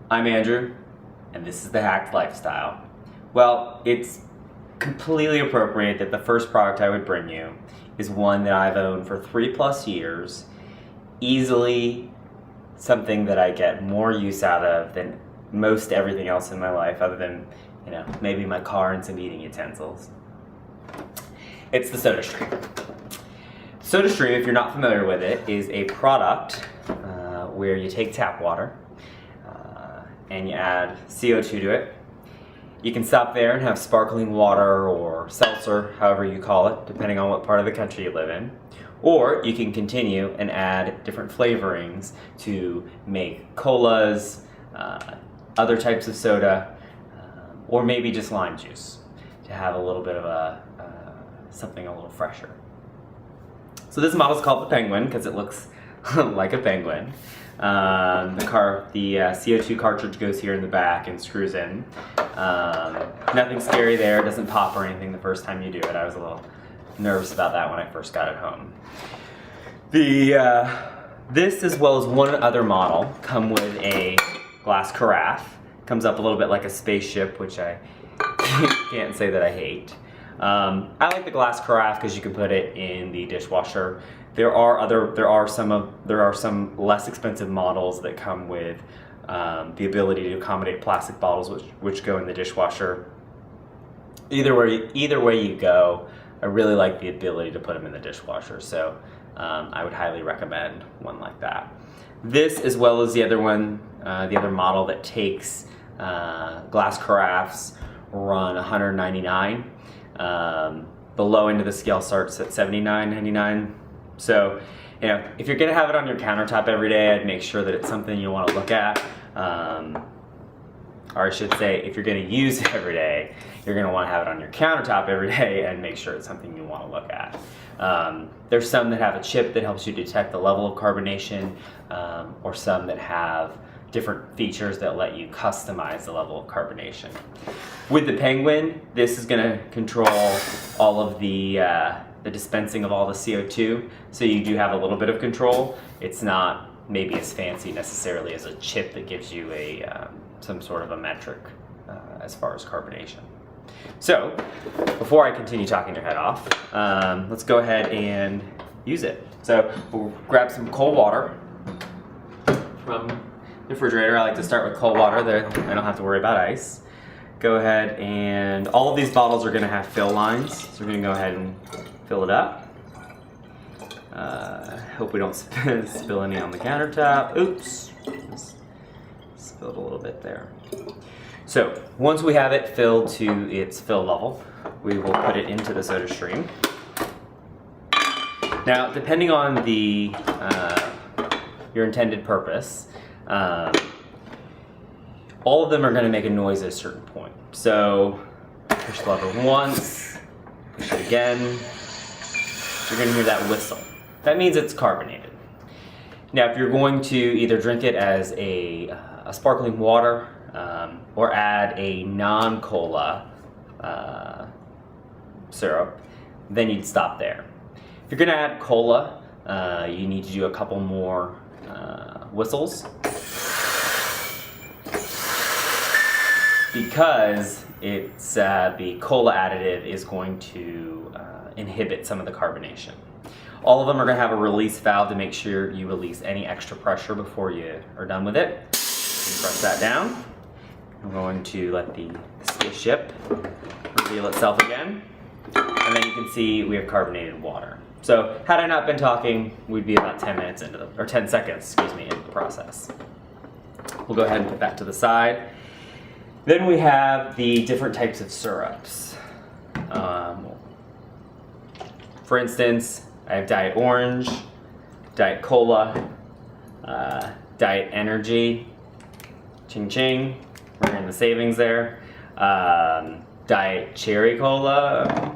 I'm Andrew, and this is the Hacked Lifestyle. Well, it's completely appropriate that the first product I would bring you is one that I've owned for 3+ years, easily something that I get more use out of than most everything else in my life, other than, maybe my car and some eating utensils. It's the SodaStream. SodaStream, if you're not familiar with it, is a product where you take tap water and you add CO2 to it. You can stop there and have sparkling water or seltzer, however you call it, depending on what part of the country you live in. Or you can continue and add different flavorings to make colas, other types of soda, or maybe just lime juice to have a little bit of something a little fresher. So this model is called the Penguin because it looks like a penguin. The CO2 cartridge goes here in the back and screws in. Nothing scary there, it doesn't pop or anything the first time you do it. I was a little nervous about that when I first got it home. This, as well as one other model, come with a glass carafe. Comes up a little bit like a spaceship, which I can't say that I hate. I like the glass carafe because you can put it in the dishwasher. There are some less expensive models that come with the ability to accommodate plastic bottles, which go in the dishwasher. Either way you go, I really like the ability to put them in the dishwasher. So I would highly recommend one like that. This, as well as the other one, the other model that takes glass carafes, run $199. The low end of the scale starts at $79.99. So, if you're gonna have it on your countertop every day, I'd make sure that it's something you want to look at. Or I should say, if you're gonna use it every day, you're gonna want to have it on your countertop every day and make sure it's something you want to look at. There's some that have a chip that helps you detect the level of carbonation, or some that have different features that let you customize the level of carbonation. With the Penguin, this is going to control all of the dispensing of all the CO2, so you do have a little bit of control. It's not maybe as fancy necessarily as a chip that gives you some sort of a metric as far as carbonation. So, before I continue talking your head off, let's go ahead and use it. So, we'll grab some cold water from the refrigerator. I like to start with cold water. There, I don't have to worry about ice. Go ahead, and all of these bottles are going to have fill lines, so we're going to go ahead and fill it up. Hope we don't spill any on the countertop. Oops, spilled a little bit there. So once we have it filled to its fill level, we will put it into the SodaStream. Now, depending on your intended purpose, all of them are going to make a noise at a certain point. So push the lever once, push it again, you're going to hear that whistle. That means it's carbonated. Now, if you're going to either drink it as a sparkling water, or add a non-cola syrup, then you'd stop there. If you're going to add cola, you need to do a couple more whistles, because it's the cola additive is going to inhibit some of the carbonation. All of them are going to have a release valve to make sure you release any extra pressure before you are done with it. You press that down. I'm going to let the spaceship reveal itself again, and then you can see we have carbonated water. So had I not been talking, we'd be about 10 seconds, into the process. We'll go ahead and put that to the side. Then we have the different types of syrups. For instance, I have Diet Orange, Diet Cola, Diet Energy, ching ching, we're in the savings there, Diet Cherry Cola,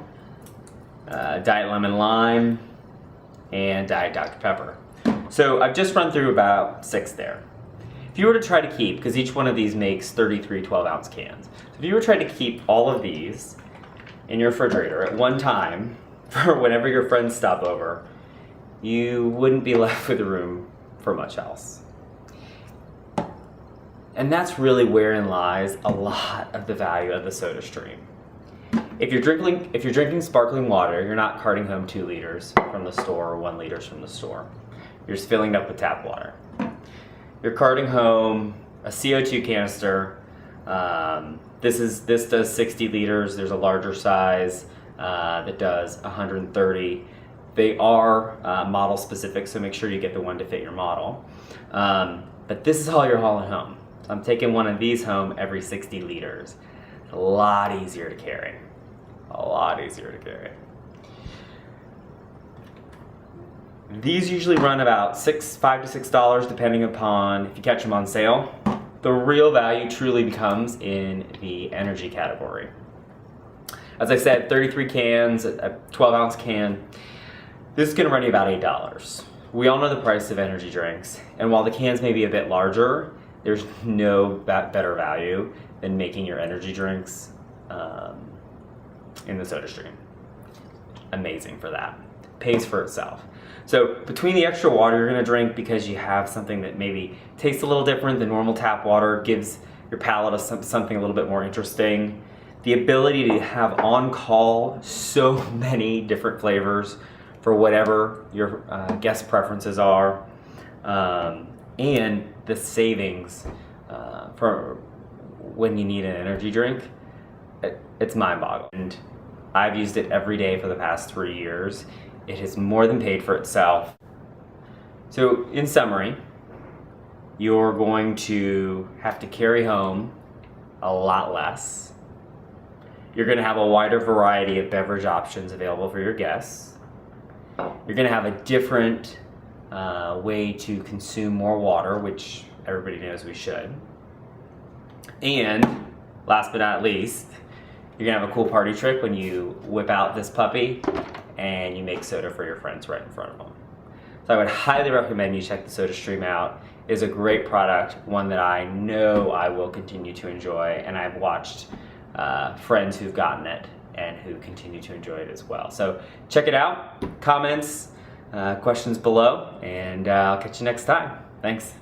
Diet Lemon Lime, and Diet Dr. Pepper. So I've just run through about 6 there. If you were to try to keep, because each one of these makes 33 12-ounce cans, so if you were trying to keep all of these in your refrigerator at one time for whenever your friends stop over, you wouldn't be left with room for much else. And that's really wherein lies a lot of the value of the soda stream. If you're drinking sparkling water, you're not carting home 2 liters from the store or 1 liter from the store. You're just filling it up with tap water. You're carting home a CO2 canister. This does 60 liters. There's a larger size that does 130. They are model specific, so make sure you get the one to fit your model. But this is all you're hauling home. So I'm taking one of these home every 60 liters. It's a lot easier to carry. A lot easier to carry. These usually run about $5 to $6 depending upon if you catch them on sale. The real value truly becomes in the energy category. As I said, 33 cans, a 12-ounce can. This is going to run you about $8. We all know the price of energy drinks, and while the cans may be a bit larger, there's no better value than making your energy drinks in the soda stream. Amazing for that. Pays for itself. So between the extra water you're going to drink because you have something that maybe tastes a little different than normal tap water, gives your palate something a little bit more interesting, the ability to have on call so many different flavors for whatever your guest preferences are, and the savings for when you need an energy drink, it's mind-boggling. And I've used it every day for the past 3 years. It has more than paid for itself. So in summary, you're going to have to carry home a lot less. You're going to have a wider variety of beverage options available for your guests. You're going to have a different way to consume more water, which everybody knows we should. And last but not least, you're going to have a cool party trick when you whip out this puppy and you make soda for your friends right in front of them. So I would highly recommend you check the SodaStream out. It is a great product, one that I know I will continue to enjoy, and I've watched friends who've gotten it and who continue to enjoy it as well. So check it out, comments, questions below, and I'll catch you next time. Thanks.